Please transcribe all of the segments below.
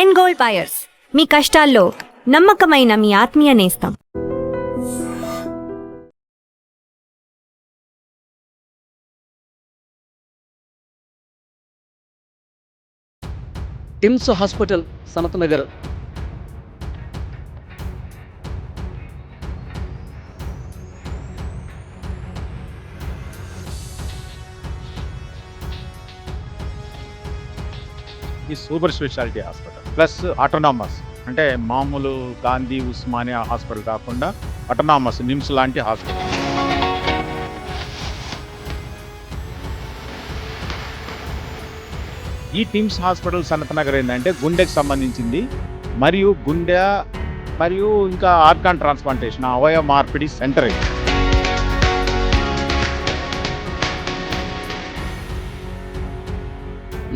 End goal buyers, మీ కష్టాల్లో నమ్మకమైన మీ ఆత్మీయ నేస్తం. టిమ్స్ హాస్పిటల్, సనత్ నగర్. ఈ super speciality hospital plus autonomous, అంటే మామూలు గాంధీ ఉస్మానియా హాస్పిటల్ కాకుండా ఆటోనామస్ నిమ్స్ లాంటి హాస్పిటల్. ఈ టిమ్స్ హాస్పిటల్ సనత్ నగర్ ఏంటంటే గుండెకి సంబంధించింది, మరియు గుండె మరియు ఇంకా ఆర్గాన్ ట్రాన్స్ప్లాంటేషన్, అవయవ మార్పిడి సెంటర్ ఇది.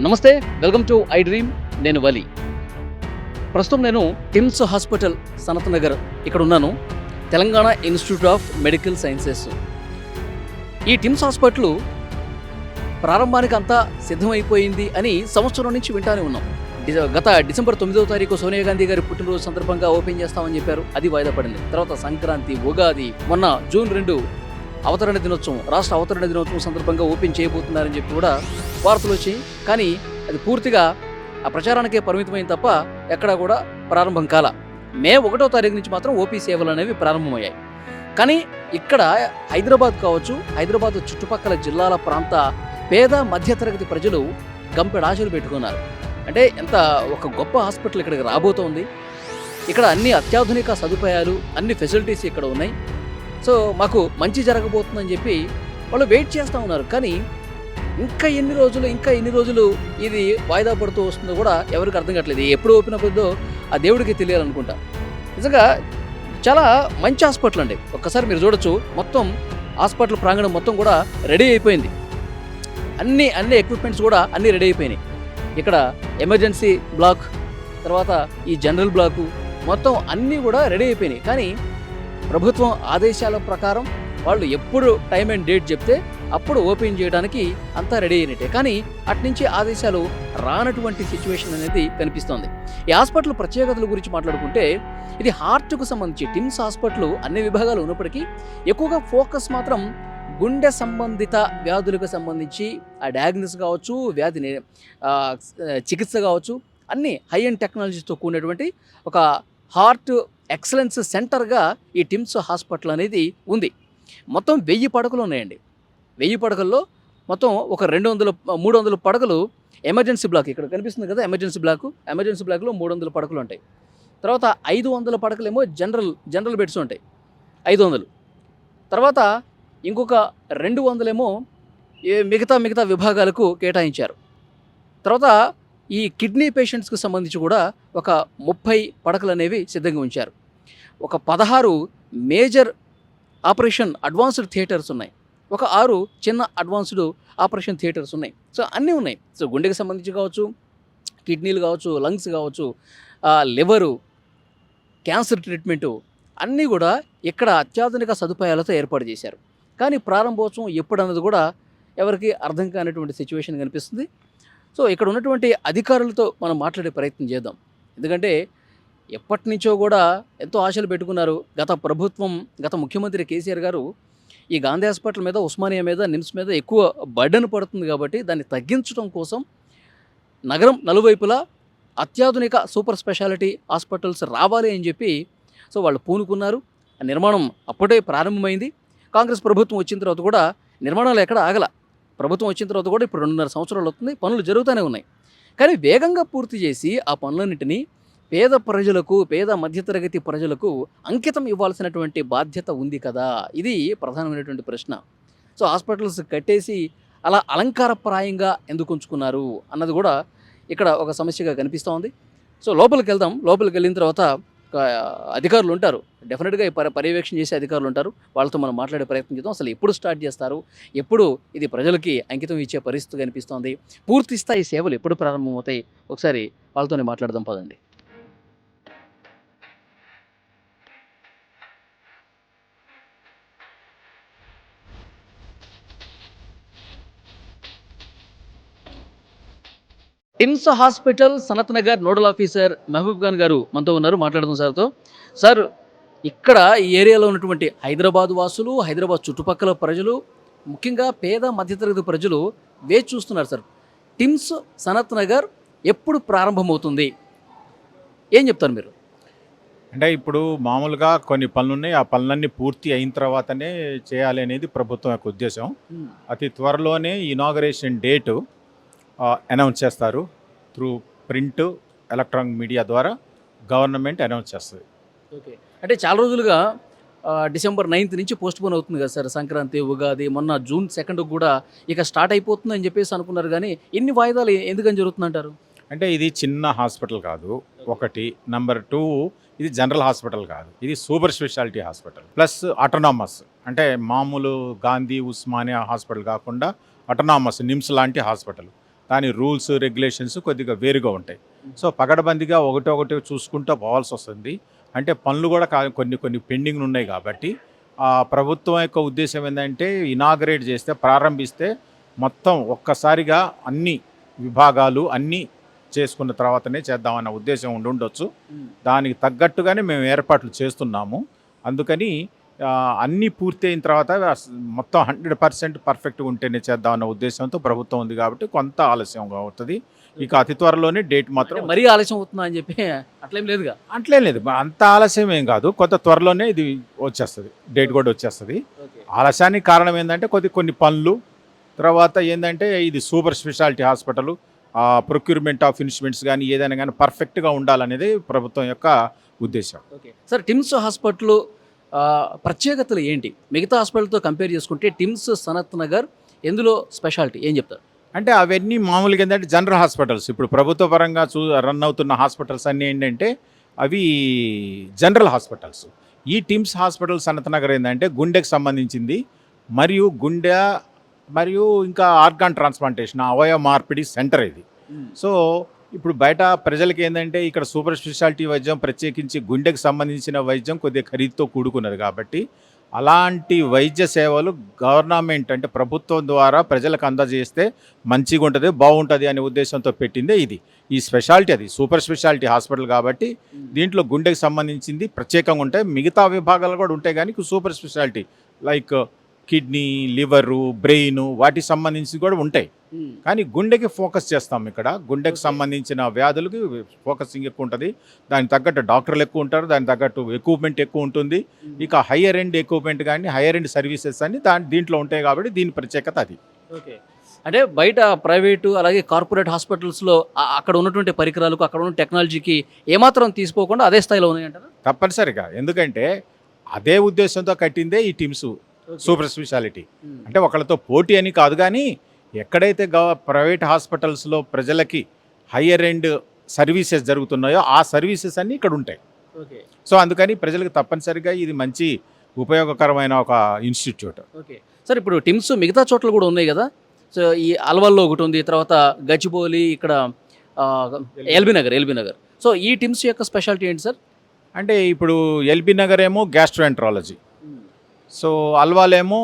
నమస్తే, వెల్కమ్ టు ఐ డ్రీమ్. నేను వలి. ప్రస్తుతం నేను టిమ్స్ హాస్పిటల్, సనత్ నగర్ ఇక్కడ ఉన్నాను. Telangana institute of medical sciences. ఈ టిమ్స్ హాస్పిటల్ ప్రారంభానికి అంతా సిద్ధమైపోయింది అని సంవత్సరం నుంచి వింటానే ఉన్నాం. గత డిసెంబర్ 9వ తారీఖు సోనియా గాంధీ గారి పుట్టినరోజు సందర్భంగా ఓపెన్ చేస్తామని చెప్పారు. అది వాయిదా పడింది. తర్వాత సంక్రాంతి, ఉగాది, మొన్న జూన్ 2 అవతరణ దినోత్సవం, రాష్ట్ర అవతరణ దినోత్సవం సందర్భంగా ఓపెన్ చేయబోతున్నారని చెప్పి కూడా వార్తలు వచ్చాయి. కానీ అది పూర్తిగా ఆ ప్రచారానికే పరిమితమైంది తప్ప ఎక్కడా కూడా ప్రారంభం కాల. మే 1వ తారీఖు నుంచి మాత్రం ఓపీ సేవలు అనేవి ప్రారంభమయ్యాయి. కానీ ఇక్కడ హైదరాబాద్ కావచ్చు, హైదరాబాద్ చుట్టుపక్కల జిల్లాల ప్రాంత పేద మధ్యతరగతి ప్రజలు గంపెడు ఆశలు పెట్టుకున్నారు. అంటే ఎంత ఒక గొప్ప హాస్పిటల్ ఇక్కడికి రాబోతోంది. ఇక్కడ అన్ని అత్యాధునిక సదుపాయాలు, అన్ని ఫెసిలిటీస్ ఇక్కడ ఉన్నాయి. సో మాకు మంచి జరగబోతుందని చెప్పి వాళ్ళు వెయిట్ చేస్తూ ఉన్నారు. కానీ ఇంకా ఎన్ని రోజులు ఇది వాయిదా పడుతూ వస్తుందో కూడా ఎవరికి అర్థం కావట్లేదు. ఎప్పుడు ఓపెన్ అవుతుందో ఆ దేవుడికి తెలియాలనుకుంటా. నిజంగా చాలా మంచి హాస్పిటల్ అండి. ఒక్కసారి మీరు చూడొచ్చు, మొత్తం హాస్పిటల్ ప్రాంగణం మొత్తం కూడా రెడీ అయిపోయింది. అన్ని ఎక్విప్మెంట్స్ కూడా అన్నీ రెడీ అయిపోయినాయి. ఇక్కడ ఎమర్జెన్సీ బ్లాక్, తర్వాత ఈ జనరల్ బ్లాకు, మొత్తం అన్నీ కూడా రెడీ అయిపోయినాయి. కానీ ప్రభుత్వం ఆదేశాల ప్రకారం వాళ్ళు ఎప్పుడు టైం అండ్ డేట్ చెప్తే అప్పుడు ఓపెన్ చేయడానికి అంతా రెడీ అయినట్టే. కానీ అట్నుంచి ఆదేశాలు రానటువంటి సిచ్యువేషన్ అనేది కనిపిస్తోంది. ఈ హాస్పిటల్ ప్రత్యేకతల గురించి మాట్లాడుకుంటే, ఇది హార్ట్కు సంబంధించి టిమ్స్ హాస్పిటల్ అన్ని విభాగాలు ఉన్నప్పటికీ ఎక్కువగా ఫోకస్ మాత్రం గుండె సంబంధిత వ్యాధులకు సంబంధించి ఆ డయాగ్నోసిస్ కావచ్చు, వ్యాధి చికిత్స కావచ్చు, అన్నీ హై అండ్ టెక్నాలజీతో కూడినటువంటి ఒక హార్ట్ ఎక్సలెన్స్ సెంటర్గా ఈ టిమ్స్ హాస్పిటల్ అనేది ఉంది. మొత్తం 1000 పడకలు ఉన్నాయండి. 1000 పడకల్లో మొత్తం ఒక 300 పడకలు ఎమర్జెన్సీ బ్లాక్, ఇక్కడ కనిపిస్తుంది కదా ఎమర్జెన్సీ బ్లాక్లో 300 పడకలు ఉంటాయి. తర్వాత 500 పడకలేమో జనరల్ బెడ్స్ ఉంటాయి, 500. తర్వాత ఇంకొక 200 ఏమో మిగతా విభాగాలకు కేటాయించారు. తర్వాత ఈ కిడ్నీ పేషెంట్స్కి సంబంధించి కూడా ఒక 30 పడకలు అనేవి సిద్ధంగా ఉంచారు. ఒక 16 మేజర్ ఆపరేషన్ అడ్వాన్స్డ్ థియేటర్స్ ఉన్నాయి. ఒక 6 చిన్న అడ్వాన్స్డ్ ఆపరేషన్ థియేటర్స్ ఉన్నాయి. సో అన్నీ ఉన్నాయి. సో గుండెకి సంబంధించి కావచ్చు, కిడ్నీలు కావచ్చు, లంగ్స్ కావచ్చు, లివరు, క్యాన్సర్ ట్రీట్మెంటు, అన్నీ కూడా ఇక్కడ అత్యాధునిక సదుపాయాలతో ఏర్పాటు చేశారు. కానీ ప్రారంభోత్సవం ఎప్పుడన్నది కూడా ఎవరికి అర్థం కానటువంటి సిచ్యువేషన్ కనిపిస్తుంది. సో ఇక్కడ ఉన్నటువంటి అధికారులతో మనం మాట్లాడే ప్రయత్నం చేద్దాం. ఎందుకంటే ఎప్పటి నుంచో కూడా ఎంతో ఆశలు పెట్టుకున్నారు. గత ముఖ్యమంత్రి కేసీఆర్ గారు ఈ గాంధీ హాస్పిటల్ మీద, ఉస్మానియా మీద, నిమ్స్ మీద ఎక్కువ బర్డెన్ పడుతుంది కాబట్టి దాన్ని తగ్గించడం కోసం నగరం నలువైపులా అత్యాధునిక సూపర్ స్పెషాలిటీ హాస్పిటల్స్ రావాలి అని చెప్పి సో వాళ్ళు పూనుకున్నారు. ఆ నిర్మాణం అప్పుడే ప్రారంభమైంది. కాంగ్రెస్ ప్రభుత్వం వచ్చిన తర్వాత కూడా నిర్మాణాలు ఎక్కడ ఆగల. ప్రభుత్వం వచ్చిన తర్వాత కూడా ఇప్పుడు 2.5 సంవత్సరాలు అవుతుంది, పనులు జరుగుతూనే ఉన్నాయి. కానీ వేగంగా పూర్తి చేసి ఆ పనులన్నింటినీ పేద మధ్యతరగతి ప్రజలకు అంకితం ఇవ్వాల్సినటువంటి బాధ్యత ఉంది కదా. ఇది ప్రధానమైనటువంటి ప్రశ్న. సో హాస్పిటల్స్ కట్టేసి అలా అలంకారప్రాయంగా ఎందుకు ఉంచుకున్నారు అన్నది కూడా ఇక్కడ ఒక సమస్యగా కనిపిస్తూ ఉంది. సో లోపలికి వెళ్ళిన తర్వాత అధికారులు ఉంటారు, డెఫినెట్గా పర్యవేక్షణ చేసే అధికారులు ఉంటారు. వాళ్ళతో మనం మాట్లాడే ప్రయత్నం చేద్దాం. అసలు ఎప్పుడు స్టార్ట్ చేస్తారు, ఎప్పుడు ఇది ప్రజలకి అంకితం ఇచ్చే పరిస్థితి కనిపిస్తోంది, పూర్తి స్థాయి సేవలు ఎప్పుడు ప్రారంభమవుతాయి, ఒకసారి వాళ్ళతోనే మాట్లాడదాం పదండి. TIMS hospital Sanath Nagar nodal officer Mahaboob Khan గారు మనతో ఉన్నారు. మాట్లాడుతున్నాం సార్తో. సార్, ఇక్కడ ఈ ఏరియాలో ఉన్నటువంటి హైదరాబాద్ వాసులు, హైదరాబాద్ చుట్టుపక్కల ప్రజలు, ముఖ్యంగా పేద మధ్యతరగతి ప్రజలు వేచి చూస్తున్నారు సార్. టిమ్స్ సనత్ నగర్ ఎప్పుడు ప్రారంభమవుతుంది, ఏం చెప్తారు మీరు? అంటే ఇప్పుడు మామూలుగా కొన్ని పనులు ఉన్నాయి, ఆ పనులన్నీ పూర్తి అయిన తర్వాతనే చేయాలి అనేది ప్రభుత్వం యొక్క ఉద్దేశం. అతి త్వరలోనే ఇనాగరేషన్ డేటు అనౌన్స్ చేస్తారు. త్రూ ప్రింట్, ఎలక్ట్రానిక్ మీడియా ద్వారా గవర్నమెంట్ అనౌన్స్ చేస్తుంది. ఓకే, అంటే చాలా రోజులుగా డిసెంబర్ 9th నుంచి పోస్ట్ పోన్ అవుతుంది కదా సార్. సంక్రాంతి, ఉగాది, మొన్న June 2 కూడా ఇక స్టార్ట్ అయిపోతుంది అని చెప్పేసి అనుకున్నారు. కానీ ఇన్ని వాయిదాలు ఎందుకని జరుగుతుందంటారు? అంటే ఇది చిన్న హాస్పిటల్ కాదు ఒకటి. నెంబర్ 2, ఇది జనరల్ హాస్పిటల్ కాదు, ఇది super speciality hospital plus autonomous. అంటే మామూలు గాంధీ, ఉస్మానియా హాస్పిటల్ కాకుండా అటోనామస్, నిమ్స్ లాంటి హాస్పిటల్. దాని రూల్స్, రెగ్యులేషన్స్ కొద్దిగా వేరుగా ఉంటాయి. సో పగడబందిగా ఒకటి చూసుకుంటూ పోవాల్సి వస్తుంది. అంటే పనులు కూడా కొన్ని పెండింగ్ ఉన్నాయి. కాబట్టి ఆ ప్రభుత్వం యొక్క ఉద్దేశం ఏంటంటే ఇనాగరేట్ చేస్తే, ప్రారంభిస్తే మొత్తం ఒక్కసారిగా అన్ని విభాగాలు అన్నీ చేసుకున్న తర్వాతనే చేద్దామన్న ఉద్దేశం ఉండొచ్చు. దానికి తగ్గట్టుగానే మేము ఏర్పాట్లు చేస్తున్నాము. అందుకని అన్నీ పూర్తి అయిన తర్వాత మొత్తం 100% పర్ఫెక్ట్గా ఉంటేనే చేద్దామన్న ఉద్దేశంతో ప్రభుత్వం ఉంది. కాబట్టి కొంత ఆలస్యంగా అవుతుంది. ఇక అతి త్వరలోనే డేట్ మాత్రం మరీ ఆలస్యం అవుతుందా అని చెప్పి అట్లేం లేదుగా? అట్లేం లేదు, అంత ఆలస్యం ఏం కాదు. కొంత త్వరలోనే ఇది వచ్చేస్తుంది, డేట్ కూడా వచ్చేస్తుంది. ఆలస్యానికి కారణం ఏంటంటే కొన్ని పనులు, తర్వాత ఏంటంటే ఇది super speciality hospital, procurement of instruments కానీ ఏదైనా కానీ పర్ఫెక్ట్గా ఉండాలనేది ప్రభుత్వం యొక్క ఉద్దేశం. ఓకే సార్, టిమ్స్ హాస్పిటల్ ప్రత్యేకతలు ఏంటి? మిగతా హాస్పిటల్తో కంపేర్ చేసుకుంటే టిమ్స్ సనత్ నగర్ ఎందులో స్పెషాలిటీ ఏం చెప్తారు? అంటే అవన్నీ మామూలుగా ఏంటంటే జనరల్ హాస్పిటల్స్. ఇప్పుడు ప్రభుత్వ పరంగా రన్ అవుతున్న హాస్పిటల్స్ అన్నీ ఏంటంటే అవి జనరల్ హాస్పిటల్స్. ఈ టిమ్స్ హాస్పిటల్ సనత్ నగర్ ఏంటంటే గుండెకి సంబంధించింది, మరియు ఇంకా ఆర్గాన్ ట్రాన్స్ప్లాంటేషన్, అవయవ మార్పిడి సెంటర్ ఇది. సో ఇప్పుడు బయట ప్రజలకి ఏంటంటే ఇక్కడ సూపర్ స్పెషాలిటీ వైద్యం, ప్రత్యేకించి గుండెకి సంబంధించిన వైద్యం కొద్దిగా ఖరీదుతో కూడుకున్నది. కాబట్టి అలాంటి వైద్య సేవలు గవర్నమెంట్ అంటే ప్రభుత్వం ద్వారా ప్రజలకు అందజేస్తే మంచిగా ఉంటుంది, బాగుంటుంది అనే ఉద్దేశంతో పెట్టిందే ఇది. ఈ స్పెషాలిటీ అది సూపర్ స్పెషాలిటీ హాస్పిటల్ కాబట్టి దీంట్లో గుండెకి సంబంధించింది ప్రత్యేకంగా ఉంటాయి. మిగతా విభాగాలు కూడా ఉంటాయి, కానీ super speciality like kidney, liver, brain వాటికి సంబంధించి కూడా ఉంటాయి. కానీ గుండెకి ఫోకస్ చేస్తాం. ఇక్కడ గుండెకి సంబంధించిన వ్యాధులకి ఫోకసింగ్ ఎక్కువ ఉంటుంది. దానికి తగ్గట్టు డాక్టర్లు ఎక్కువ ఉంటారు, దానికి తగ్గట్టు ఎక్విప్మెంట్ ఎక్కువ ఉంటుంది. ఇక హయ్యర్ ఎండ్ ఎక్విప్మెంట్ కానీ హయ్యర్ ఎండ్ సర్వీసెస్ అన్ని దీంట్లో ఉంటాయి. కాబట్టి దీని ప్రత్యేకత అది. ఓకే, అంటే బయట ప్రైవేటు అలాగే కార్పొరేట్ హాస్పిటల్స్లో అక్కడ ఉన్నటువంటి పరికరాలకు, అక్కడ ఉన్న టెక్నాలజీకి ఏమాత్రం తీసుకోకుండా అదే స్థాయిలో ఉన్నాయంటారా? తప్పనిసరిగా, ఎందుకంటే అదే ఉద్దేశంతో కట్టిందే ఈ టీమ్స్ సూపర్ స్పెషాలిటీ. అంటే ఒకళ్ళతో పోటీ అని కాదు, కానీ ఎక్కడైతే ప్రైవేట్ హాస్పిటల్స్లో ప్రజలకి హయ్యర్ ఎండ్ సర్వీసెస్ జరుగుతున్నాయో ఆ సర్వీసెస్ అన్నీ ఇక్కడ ఉంటాయి. సో అందుకని ప్రజలకు తప్పనిసరిగా ఇది మంచి ఉపయోగకరమైన ఒక ఇన్స్టిట్యూట్. ఓకే సార్, ఇప్పుడు టిమ్స్ మిగతా చోట్ల కూడా ఉన్నాయి కదా. సో ఈ అల్వాల్లో ఒకటి ఉంది, తర్వాత గచ్చిబౌలి, ఇక్కడ ఎల్బీ నగర్. సో ఈ టిమ్స్ యొక్క స్పెషాలిటీ ఏంటి సార్? అంటే ఇప్పుడు ఎల్బీ నగర్ ఏమో గ్యాస్ట్రోఎంట్రాలజీ, సో అల్వాలేమో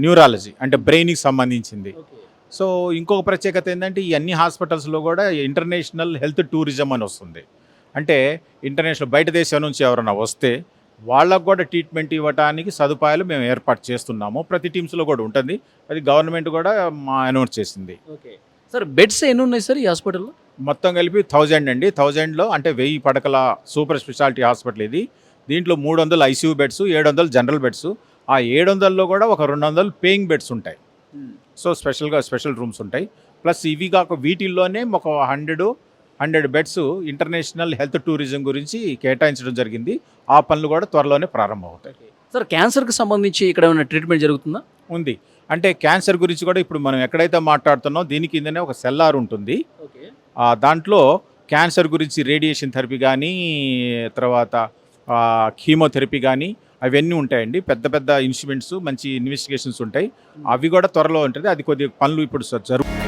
న్యూరాలజీ అంటే బ్రెయిన్కి సంబంధించింది. సో ఇంకొక ప్రత్యేకత ఏంటంటే ఈ అన్ని హాస్పిటల్స్లో కూడా ఇంటర్నేషనల్ హెల్త్ టూరిజం అని వస్తుంది. అంటే ఇంటర్నేషనల్ బయట దేశం నుంచి ఎవరైనా వస్తే వాళ్ళకు కూడా ట్రీట్మెంట్ ఇవ్వడానికి సదుపాయాలు మేము ఏర్పాటు చేస్తున్నాము. ప్రతి టీమ్స్లో కూడా ఉంటుంది. అది గవర్నమెంట్ కూడా అనౌన్స్ చేసింది. ఓకే సార్, బెడ్స్ ఎన్ని ఉన్నాయి సార్ ఈ హాస్పిటల్లో? మొత్తం కలిపి 1000 అండి. 1000లో అంటే 1000 పడకల సూపర్ స్పెషాలిటీ హాస్పిటల్ ఇది. దీంట్లో 300 ఐసీయూ బెడ్స్, 700 జనరల్ బెడ్స్. ఆ 700లో కూడా ఒక 200 పేయింగ్ బెడ్స్ ఉంటాయి. సో స్పెషల్ రూమ్స్ ఉంటాయి. ప్లస్ ఇవి కాక వీటిల్లోనే ఒక 100 బెడ్స్ ఇంటర్నేషనల్ హెల్త్ టూరిజం గురించి కేటాయించడం జరిగింది. ఆ పనులు కూడా త్వరలోనే ప్రారంభం అవుతాయి. సార్, క్యాన్సర్కి సంబంధించి ఇక్కడ ఏమైనా ట్రీట్మెంట్ జరుగుతుందా? ఉంది. అంటే క్యాన్సర్ గురించి కూడా ఇప్పుడు మనం ఎక్కడైతే మాట్లాడుతున్నాం దీని కిందనే ఒక సెల్లార్ ఉంటుంది. దాంట్లో క్యాన్సర్ గురించి రేడియేషన్ థెరపీ కానీ, తర్వాత కీమోథెరపీ కానీ అవన్నీ ఉంటాయండి. పెద్ద ఇన్స్ట్రుమెంట్స్, మంచి ఇన్వెస్టిగేషన్స్ ఉంటాయి. అవి కూడా త్వరలో ఉంటుంది. అది కొద్దిగా పనులు ఇప్పుడు జరుగుతాయి.